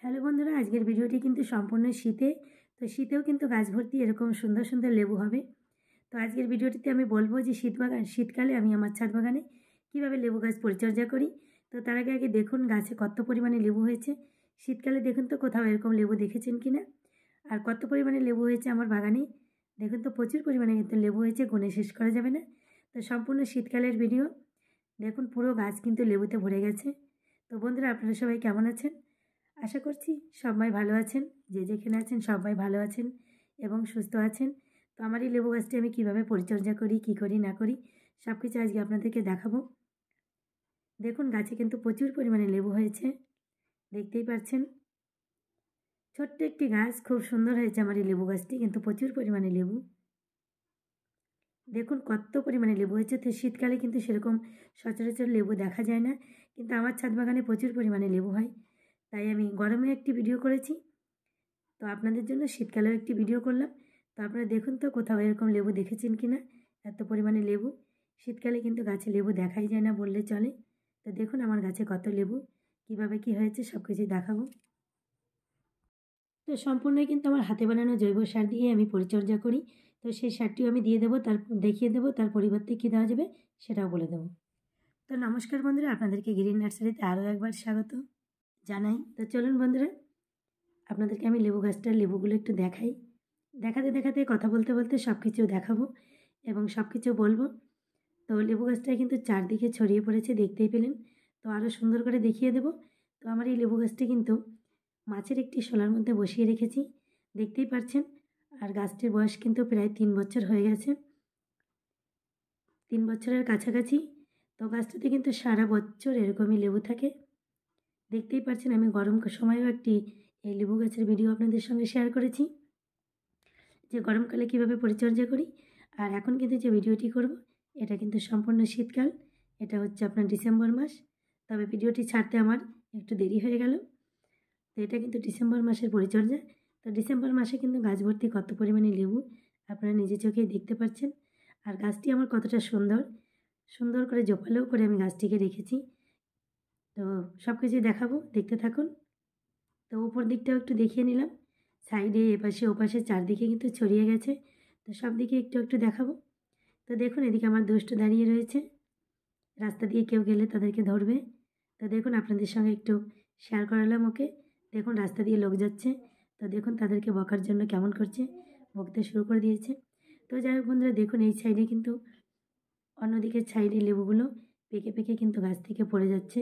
Hello বন্ধুরা, আজকের ভিডিওটি কিন্তু সম্পূর্ণ শীতে। তো শীতেও কিন্তু গাছ ভর্তি এরকম সুন্দর সুন্দর লেবু হবে। তো আজকের ভিডিওটিতে আমি বলবো যে শীতকালে আমি আমার ছাদ বাগানে কীভাবে লেবু গাছ পরিচর্যা করি। তো তার আগে দেখুন গাছে কত পরিমাণে লেবু হয়েছে। শীতকালে দেখুন তো কোথাও এরকম লেবু দেখেছেন কি না, আর কত পরিমাণে লেবু হয়েছে আমার বাগানে। দেখুন তো প্রচুর পরিমাণে কিন্তু লেবু হয়েছে, গুণে শেষ করা যাবে না। তো সম্পূর্ণ শীতকালের ভিডিও দেখুন, পুরো গাছ কিন্তু লেবুতে ভরে গেছে। তো বন্ধুরা, আপনারা সবাই কেমন আছেন? আশা করছি সবাই ভালো আছেন, যে যেখানে আছেন সবাই ভালো আছেন এবং সুস্থ আছেন। তো আমার এই লেবু গাছটি আমি কীভাবে পরিচর্যা করি, কী করি না করি, সব কিছু আজকে আপনাদেরকে দেখাবো। দেখুন গাছে কিন্তু প্রচুর পরিমাণে লেবু হয়েছে, দেখতেই পাচ্ছেন। ছোট্ট একটি গাছ, খুব সুন্দর হয়েছে আমার এই লেবু গাছটি, কিন্তু প্রচুর পরিমাণে লেবু। দেখুন কত পরিমাণে লেবু হয়েছে। তো শীতকালে কিন্তু সেরকম সচরাচর লেবু দেখা যায় না, কিন্তু আমার ছাদ বাগানে প্রচুর পরিমাণে লেবু হয়। তাই আমি গরমে একটি ভিডিও করেছি, তো আপনাদের জন্য শীতকালেও একটি ভিডিও করলাম। তো আপনারা দেখুন তো কোথাও এরকম লেবু দেখেছেন কি না, এত পরিমাণে লেবু। শীতকালে কিন্তু গাছে লেবু দেখাই যায় না বললে চলে। তো দেখুন আমার গাছে কত লেবু, কিভাবে কি হয়েছে সব কিছুই দেখাবো। তো সম্পূর্ণই কিন্তু আমার হাতে বানানো জৈব সার দিয়ে আমি পরিচর্যা করি। তো সেই সারটিও আমি দিয়ে দেবো, দেখিয়ে দেবো, তার পরিবর্তে কী দেওয়া যাবে সেটাও বলে দেবো। তো নমস্কার বন্ধুরা, আপনাদেরকে গ্রিন নার্সারিতে আরও একবার স্বাগত জানাই। তো চলুন বন্ধুরা, আপনাদেরকে আমি লেবু গাছটার লেবুগুলো একটু দেখাই। দেখাতে দেখাতে কথা বলতে বলতে সব কিছু দেখাবো এবং সব কিছু বলবো। তো লেবু গাছটায় কিন্তু চারদিকে ছড়িয়ে পড়েছে, দেখতেই পেলেন। তো আরও সুন্দর করে দেখিয়ে দেব। তো আমার এই লেবু গাছটি কিন্তু মাছের একটি শোলার মধ্যে বসিয়ে রেখেছি, দেখতেই পাচ্ছেন। আর গাছটির বয়স কিন্তু প্রায় 3 বছর হয়ে গেছে, 3 বছরের কাছাকাছি। তো গাছটাতে কিন্তু সারা বছর এরকমই লেবু থাকে, দেখতেই পাচ্ছেন। আমি গরম সময়েও একটি এই লেবু গাছের ভিডিও আপনাদের সঙ্গে শেয়ার করেছি, যে গরমকালে কিভাবে পরিচর্যা করি। আর এখন কিন্তু যে ভিডিওটি করব এটা কিন্তু সম্পূর্ণ শীতকাল, এটা হচ্ছে আপনার ডিসেম্বর মাস। তবে ভিডিওটি ছাড়তে আমার একটু দেরি হয়ে গেল। তো এটা কিন্তু ডিসেম্বর মাসের পরিচর্যা। তো ডিসেম্বর মাসে কিন্তু গাছ ভর্তি কত পরিমাণে লেবু আপনারা নিজে চোখেই দেখতে পাচ্ছেন। আর গাছটি আমার কতটা সুন্দর সুন্দর করে জোপালোও করে আমি গাছটিকে রেখেছি। তো সব কিছুই দেখাবো, দেখতে থাকুন। তো উপর দিকটাও একটু দেখিয়ে নিলাম, সাইডে এপাশে ওপাশে চারদিকে কিন্তু ছড়িয়ে গেছে। তো সব দিকে একটু একটু দেখাবো। তো দেখুন এদিকে আমার দুষ্টু দাঁড়িয়ে রয়েছে, রাস্তা দিয়ে কেউ গেলে তাদেরকে ধরবে। তো দেখুন আপনাদের সঙ্গে একটু শেয়ার করালাম ওকে। দেখুন রাস্তা দিয়ে লোক যাচ্ছে, তো দেখুন তাদেরকে বকার জন্য কেমন করছে, বকতে শুরু করে দিয়েছে। তো যাই হোক বন্ধুরা, দেখুন এই সাইডে কিন্তু অন্যদিকের সাইডে লেবুগুলো পেকে পেকে কিন্তু গাছ থেকে পড়ে যাচ্ছে,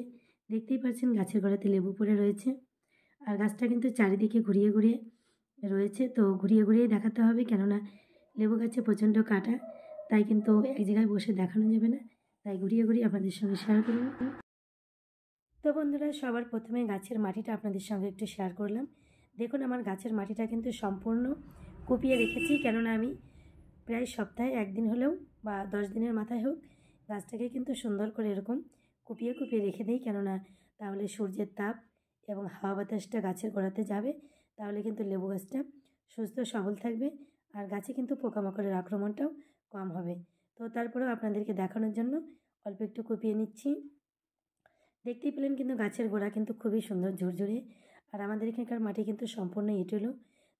দেখতেই পাচ্ছেন গাছের গোড়াতে লেবু পড়ে রয়েছে। আর গাছটা কিন্তু চারিদিকে ঘুরিয়ে ঘুরিয়ে রয়েছে, তো ঘুরিয়ে ঘুরিয়ে দেখাতে হবে, কেননা লেবু গাছে প্রচণ্ড কাটা, তাই কিন্তু এক জায়গায় বসে দেখানো যাবে না, তাই ঘুরিয়ে ঘুরিয়ে আপনাদের সঙ্গে শেয়ার করব। তো বন্ধুরা, সবার প্রথমে গাছের মাটিটা আপনাদের সঙ্গে একটু শেয়ার করলাম। দেখুন আমার গাছের মাটিটা কিন্তু সম্পূর্ণ কুপিয়ে রেখেছি, কেননা আমি প্রায় সপ্তাহে একদিন হলেও বা 10 দিনের মাথায় হোক গাছটাকে কিন্তু সুন্দর করে এরকম কুপিয়ে কুপিয়ে রেখে দিই, কেননা তাহলে সূর্যের তাপ এবং হাওয়া বাতাসটা গাছের গোড়াতে যাবে, তাহলে কিন্তু লেবু গাছটা সুস্থ সবল থাকবে। আর গাছে কিন্তু পোকামাকড়ের আক্রমণটাও কম হবে। তো তারপরেও আপনাদেরকে দেখানোর জন্য অল্প একটু কুপিয়ে নিচ্ছি। দেখতেই পেলেন কিন্তু গাছের গোড়া কিন্তু খুবই সুন্দর ঝুরঝুরে। আর আমাদের এখানকার মাটি কিন্তু সম্পূর্ণ এঁটেলো।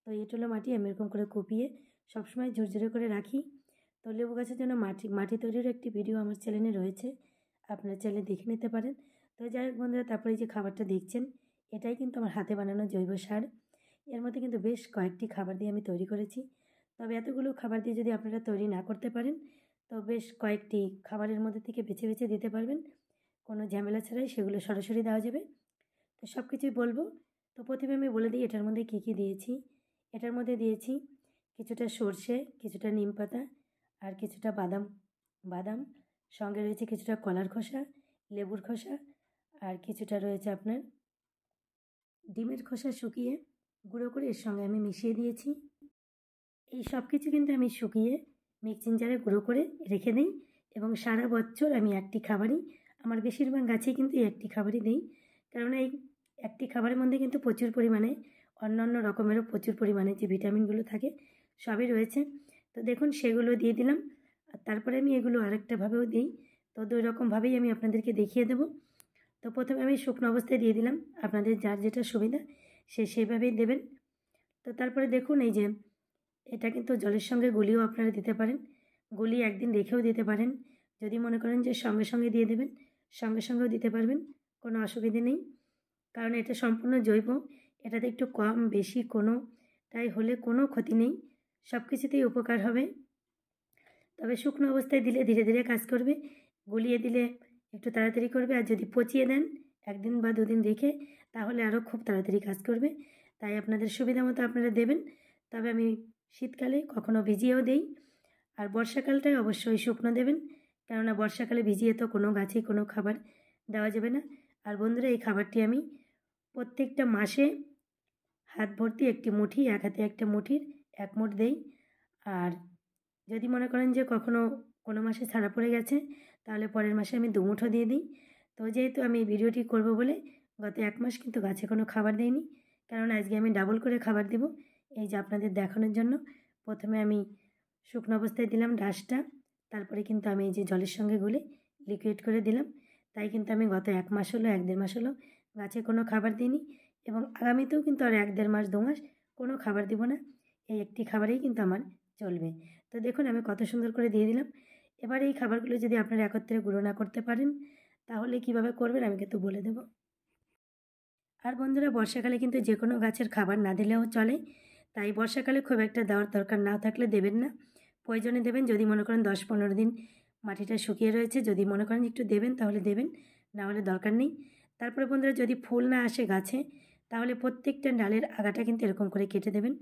তো এঁটেলো মাটি আমি এরকম করে কুপিয়ে সবসময় ঝুরঝুরে করে রাখি। তো লেবু গাছের জন্য মাটি তৈরির একটি ভিডিও আমার চ্যানেলে রয়েছে, আপনারা চাইলে দেখে নিতে পারেন। তো যাই হোক বন্ধুরা, তারপরে যে খাবারটা দেখছেন এটাই কিন্তু আমার হাতে বানানো জৈব সার। এর মধ্যে কিন্তু বেশ কয়েকটি খাবার দিয়ে আমি তৈরি করেছি। তবে এতগুলো খাবার দিয়ে যদি আপনারা তৈরি না করতে পারেন, তো বেশ কয়েকটি খাবারের মধ্যে থেকে বেছে বেছে দিতে পারবেন, কোনো ঝামেলা ছাড়াই সেগুলো সরাসরি দেওয়া যাবে। তো সব কিছুই বলবো। তো প্রথমে আমি বলে দিই এটার মধ্যে কী কী দিয়েছি। এটার মধ্যে দিয়েছি কিছুটা সর্ষে, কিছুটা নিম পাতা, আর কিছুটা বাদাম, সঙ্গে রয়েছে কিছুটা কলার খোসা, লেবুর খোসা, আর কিছুটা রয়েছে আপনার ডিমের খোসা শুকিয়ে গুঁড়ো করে এর সঙ্গে আমি মিশিয়ে দিয়েছি। এই সব কিছু কিন্তু আমি শুকিয়ে মিক্সিং জারে গুঁড়ো করে রেখে দিই, এবং সারা বছর আমি একটি খাবারই, আমার বেশিরভাগ গাছেই কিন্তু এই একটি খাবারই দিই, কারণ এই একটি খাবারের মধ্যে কিন্তু প্রচুর পরিমাণে অন্যান্য রকমেরও প্রচুর পরিমাণে যে ভিটামিনগুলো থাকে সবই রয়েছে। তো দেখুন সেগুলো দিয়ে দিলাম। আর তারপরে আমি এগুলো আরেকটাভাবেও দিই, তো 2 রকমভাবেই আমি আপনাদেরকে দেখিয়ে দেবো। তো প্রথমে আমি শুকনো অবস্থায় দিয়ে দিলাম, আপনাদের যার যেটা সুবিধা সেইভাবেই দেবেন। তো তারপরে দেখুন এই যে এটা কিন্তু জলের সঙ্গে গুলিয়েও আপনারা দিতে পারেন, গুলিয়ে একদিন রেখেও দিতে পারেন। যদি মনে করেন যে সঙ্গে সঙ্গে দিয়ে দেবেন, সঙ্গে সঙ্গেও দিতে পারবেন, কোনো অসুবিধে নেই। কারণ এটা সম্পূর্ণ জৈব, এটাতে একটু কম বেশি কোনোটাই হলে কোনো ক্ষতি নেই, সব কিছুতেই উপকার হবে। তবে শুকনো অবস্থায় দিলে ধীরে ধীরে কাজ করবে, গুলিয়ে দিলে একটু তাড়াতাড়ি করবে, আর যদি পচিয়ে দেন 1 দিন বা 2 দিন রেখে তাহলে আরও খুব তাড়াতাড়ি কাজ করবে। তাই আপনাদের সুবিধা মতো আপনারা দেবেন। তবে আমি শীতকালে কখনো ভিজিয়েও দেই, আর বর্ষাকালটায় অবশ্যই শুকনো দেবেন, কেননা বর্ষাকালে ভিজিয়ে তো কোনো গাছে কোনো খাবার দেওয়া যাবে না। আর বন্ধুরা, এই খাবারটি আমি প্রত্যেকটা মাসে হাত ভর্তি একটি মুঠি, এক হাতে একটা মুঠির 1 মুঠ দেই। আর যদি মনে করেন যে কখনো কোনো মাসে ছাড়া পড়ে গেছে তাহলে পরের মাসে আমি 2 মুঠো দিয়ে দিই। তো যেহেতু আমি এই ভিডিওটি করব বলে গত 1 মাস কিন্তু গাছে কোনো খাবার দেইনি, কারণ আজকে আমি ডাবল করে খাবার দেব। এই যে আপনাদের দেখানোর জন্য প্রথমে আমি শুকনো অবস্থায় দিলাম ডাসটা, তারপরে কিন্তু আমি এই যে জলের সঙ্গে গুলে লিকুইড করে দিলাম। তাই কিন্তু আমি গত 1 মাস হলো 1-1.5 মাস হলো গাছে কোনো খাবার দিইনি, এবং আগামীতেও কিন্তু আর 1-1.5 মাস 2 মাস কোনো খাবার দিব না। এই একটি খাবারেই কিন্তু আমার চলবে। তো দেখুন আমি কত সুন্দর করে দিয়ে দিলাম। এবার এই খাবারগুলো যদি আপনারা একত্রে গুঁড়ো না করতে পারেন তাহলে কিভাবে করবেন আমি কিন্তু বলে দেব। আর বন্ধুরা, বর্ষাকালে কিন্তু যে কোনো গাছের খাবার না দিলেও চলে, তাই বর্ষাকালে খুব একটা দেওয়ার দরকার না থাকলে দেবেন না, প্রয়োজনে দেবেন। যদি মনে করেন 10-15 দিন মাটিটা শুকিয়ে রয়েছে, যদি মনে করেন একটু দেবেন তাহলে দেবেন, না হলে দরকার নেই। তারপরে বন্ধুরা, যদি ফুল না আসে গাছে তাহলে প্রত্যেকটা ডালের আগাটা কিন্তু এরকম করে কেটে দেবেন।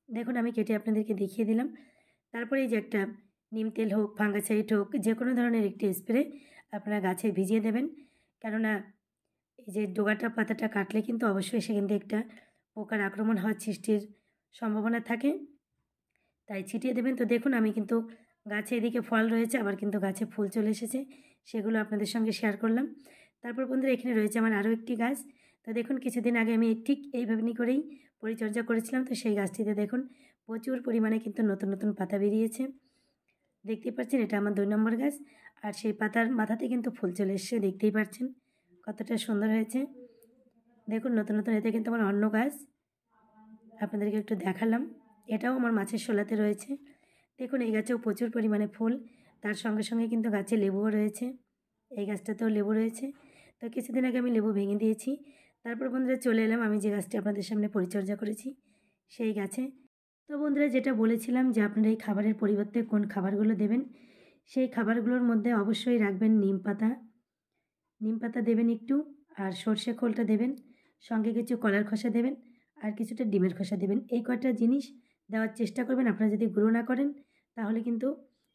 দেখুন আমি কেটে আপনাদেরকে দেখিয়ে দিলাম। তারপরে এই যে একটা নিম তেল হোক, ফাঙ্গাসাইড হোক, যে কোনো ধরনের একটি স্প্রে আপনারা গাছে ভিজিয়ে দেবেন, কেননা এই যে ডোগাটা পাতাটা কাটলে কিন্তু অবশ্যই সেখান থেকে একটা পোকার আক্রমণ হওয়ার সৃষ্টির সম্ভাবনা থাকে, তাই ছিটিয়ে দেবেন। তো দেখুন আমি কিন্তু গাছে এদিকে ফল রয়েছে, আবার কিন্তু গাছে ফুল চলে এসেছে, সেগুলো আপনাদের সঙ্গে শেয়ার করলাম। তারপর বন্ধুরা, এখানে রয়েছে আমার আরও একটি গাছ। তো দেখুন কিছুদিন আগে আমি ঠিক এইভাবে করেই পরিচর্যা করেছিলাম। তো সেই গাছটিতে দেখুন প্রচুর পরিমাণে কিন্তু নতুন নতুন পাতা বেরিয়েছে, দেখতেই পাচ্ছেন। এটা আমার 2 নম্বর গাছ, আর সেই পাতার মাথাতে কিন্তু ফুল চলে এসছে, দেখতেই পাচ্ছেন কতটা সুন্দর হয়েছে। দেখুন নতুন নতুন, এতে কিন্তু আমার অন্য গাছ আপনাদেরকে একটু দেখালাম, এটাও আমার মাছের শোলাতে রয়েছে। দেখুন এই গাছেও প্রচুর পরিমাণে ফুল, তার সঙ্গে সঙ্গে কিন্তু গাছে লেবুও রয়েছে, এই গাছটাতেও লেবু রয়েছে। তো কিছুদিন আগে আমি লেবু ভেঙে দিয়েছি। তারপর বন্ধুরা চলে এলাম আমি যে গাছটি আপনাদের সামনে পরিচর্যা করেছি সেই গাছে। তো বন্ধুরা, যেটা বলেছিলাম যে আপনারা এই খাবারের পরিবর্তে কোন খাবারগুলো দেবেন, সেই খাবারগুলোর মধ্যে অবশ্যই রাখবেন নিম পাতা। নিম পাতা দেবেন একটু, আর সর্ষে খোলটা দেবেন, সঙ্গে কিছু কলার খোসা দেবেন, আর কিছুটা ডিমের খোসা দেবেন। এই কয়টা জিনিস দেওয়ার চেষ্টা করবেন। আপনারা যদি গুঁড়ো না করেন তাহলে কিন্তু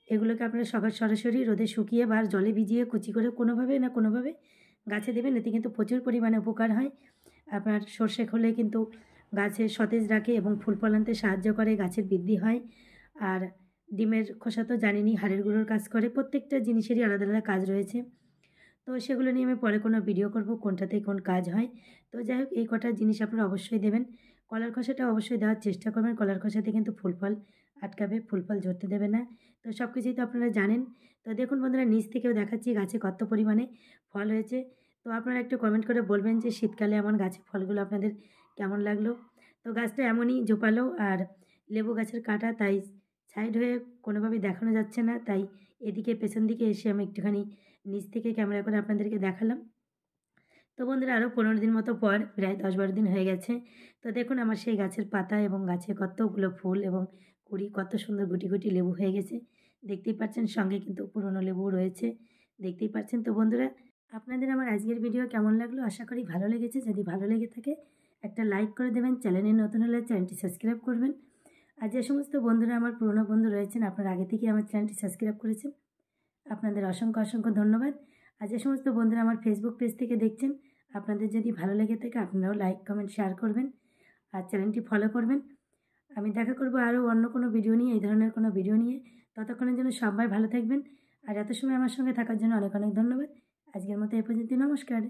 এগুলোকে আপনারা সরাসরি রোদে শুকিয়ে বা জলে ভিজিয়ে কুচি করে কোনোভাবে না কোনোভাবে গাছে দেবেন, এতে কিন্তু প্রচুর পরিমাণে উপকার হয়। আপনার সর্ষে খোলে কিন্তু গাছে সতেজ রাখে এবং ফুল ফল আনতে সাহায্য করে, গাছের বৃদ্ধি হয়। আর ডিমের খোসা তো জানেনই হাড়ের গুঁড়োর কাজ করে, প্রত্যেকটা জিনিসেরই আলাদা আলাদা কাজ রয়েছে। তো সেগুলো নিয়ে আমি পরে কোনো ভিডিও করব কোনটাতে কোন কাজ হয়। তো যাই হোক, এই কটা জিনিস আপনারা অবশ্যই দেবেন। কলার খোসাটা অবশ্যই দেওয়ার চেষ্টা করবেন, কলার খোসাতে কিন্তু ফুল ফল আটকাবে, ফুল ফল ঝরতে দেবে না। তো সব কিছুই তো আপনারা জানেন। তো দেখুন বন্ধুরা, নিচ থেকেও দেখাচ্ছি গাছে কত পরিমাণে ফল হয়েছে। তো আপনারা একটু কমেন্ট করে বলবেন যে শীতকালে এমন গাছে ফলগুলো আপনাদের কেমন লাগলো। তো গাছটা এমনই জোপালো, আর লেবু গাছের কাঁটা, তাই সাইড হয়ে কোনোভাবেই দেখানো যাচ্ছে না, তাই এদিকে পেছন দিকে এসে আমি একটুখানি নিচ থেকে ক্যামেরা করে আপনাদেরকে দেখালাম। তো বন্ধুরা, আরও 15 দিন মতো পর, প্রায় 10-12 দিন হয়ে গেছে। তো দেখুন আমার সেই গাছের পাতা এবং গাছে কতগুলো ফুল এবং কুড়ি, কত সুন্দর গুটি গুটি লেবু হয়ে গেছে, দেখতেই পাচ্ছেন। সঙ্গে কিন্তু পুরনো লেবুও রয়েছে, দেখতেই পাচ্ছেন। তো বন্ধুরা, আপনাদের আমার আজকের ভিডিও কেমন লাগলো? আশা করি ভালো লেগেছে। যদি ভালো লেগে থাকে একটা লাইক করে দেবেন, চ্যানেলে নতুন হলে চ্যানেলটি সাবস্ক্রাইব করবেন। আর যে সমস্ত বন্ধুরা আমার পুরনো বন্ধু রয়েছেন, আপনারা আগে থেকেই আমার চ্যানেলটি সাবস্ক্রাইব করেছেন, আপনাদের অসংখ্য অসংখ্য ধন্যবাদ। আর যে সমস্ত বন্ধুরা আমার ফেসবুক পেজ থেকে দেখছেন, আপনাদের যদি ভালো লেগে থাকে আপনারাও লাইক কমেন্ট শেয়ার করবেন আর চ্যানেলটি ফলো করবেন। আমি দেখা করব আরও অন্য কোনো ভিডিও নিয়ে, এই ধরনের কোনো ভিডিও নিয়ে। ততক্ষণের জন্য সবাই ভালো থাকবেন, আর এত সময় আমার সঙ্গে থাকার জন্য অনেক অনেক ধন্যবাদ। আজকের মতো এ পর্যন্ত, নমস্কার।